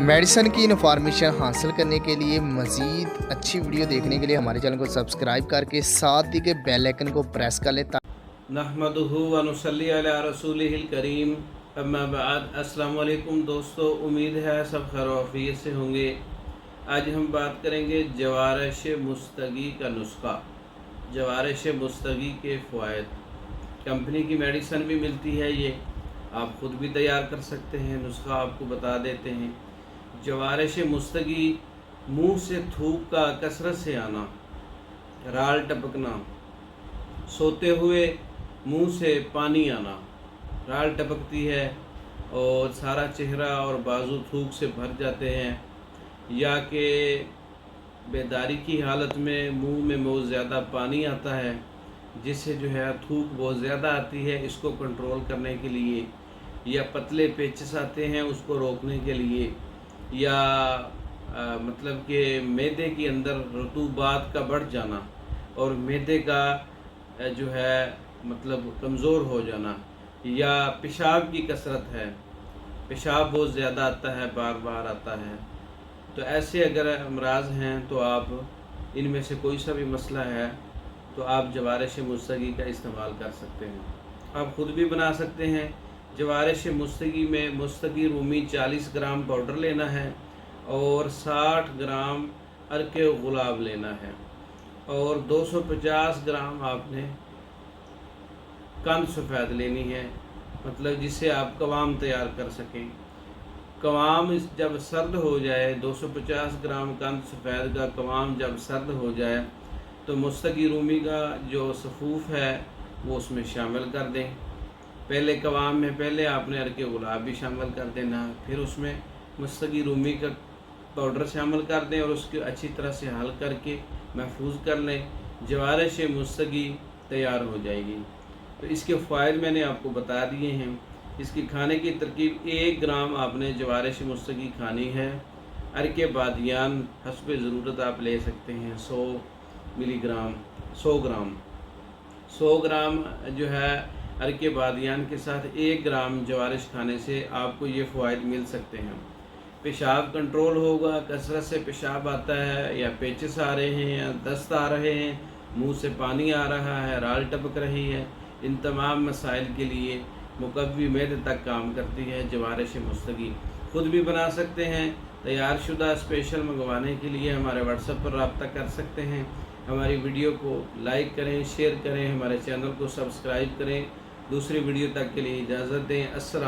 Medicine की information हासिल करने के लिए मज़ीद अच्छी वीडियो देखने के लिए हमारे चैनल को सब्सक्राइब करके साथ ही के बेल आइकन को प्रेस कर लें। नहमदुहु व नुसल्ली अला रसूलिहिल करीम अम्मा बाद। अस्सलाम वालेकुम दोस्तों, उम्मीद है सब खैर आफियत से होंगे। आज हम बात करेंगे जवारश मुस्तगी का नुस्खा। जवारश मुस्तगी के फ़वाइद। कंपनी की मेडिसिन भी मिलती है, ये आप ख़ुद भी तैयार कर सकते हैं। नुस्खा आपको बता देते हैं। जवारश मुस्तगी, मुंह से थूक का कसरत से आना, राल टपकना, सोते हुए मुंह से पानी आना, राल टपकती है और सारा चेहरा और बाजू थूक से भर जाते हैं, या कि बेदारी की हालत में मुंह में बहुत ज़्यादा पानी आता है जिससे जो है थूक बहुत ज़्यादा आती है। इसको कंट्रोल करने के लिए, या पतले पेचिश आते हैं उसको रोकने के लिए, या मतलब कि मैदे के अंदर रतूबात का बढ़ जाना और मैदे का जो है मतलब कमज़ोर हो जाना, या पेशाब की कसरत है, पेशाब बहुत ज़्यादा आता है, बार बार आता है, तो ऐसे अगर अमराज हैं तो आप इनमें से कोई सा भी मसला है तो आप जवारश मुस्तगी का इस्तेमाल कर सकते हैं। आप ख़ुद भी बना सकते हैं। जवारश मुस्तगी में मुस्तगी रूमी 40 ग्राम पाउडर लेना है और 60 ग्राम अर्के गुलाब लेना है और 250 ग्राम आपने कंद सफ़ेद लेनी है, मतलब जिससे आप कवाम तैयार कर सकें। कवाम जब सर्द हो जाए, 250 ग्राम कंद सफ़ेद का कवाम जब सर्द हो जाए तो मुस्तगी रूमी का जो सफ़ूफ़ है वो उसमें शामिल कर दें। पहले कवाम में पहले आपने अर्के गुलाब भी शामिल कर देना, फिर उसमें मुस्तगी रूमी का पाउडर शामिल कर दें और उसको अच्छी तरह से हल करके महफूज कर लें। जवारश मुस्तगी तैयार हो जाएगी। तो इसके फ़ायदे मैंने आपको बता दिए हैं। इसकी खाने की तरकीब, 1 ग्राम आपने जवारश मुस्तगी खानी है। अर्के बादियान हस्ब ज़रूरत आप ले सकते हैं, 100 मिलीग्राम, 100 ग्राम जो है अर्के बादियान के साथ 1 ग्राम जवारश खाने से आपको ये फ़वाइद मिल सकते हैं। पेशाब कंट्रोल होगा, कसरत से पेशाब आता है, या पेचिश आ रहे हैं, या दस्त आ रहे हैं, मुंह से पानी आ रहा है, राल टपक रही है, इन तमाम मसाइल के लिए मुकव्वी मैदे तक काम करती है जवारश मुस्तगी। ख़ुद भी बना सकते हैं। तैयार शुदा स्पेशल मंगवाने के लिए हमारे व्हाट्सएप पर रब्ता कर सकते हैं। हमारी वीडियो को लाइक करें, शेयर करें, हमारे चैनल को सब्सक्राइब करें। दूसरी वीडियो तक के लिए इजाज़त दें। अस्सलाम।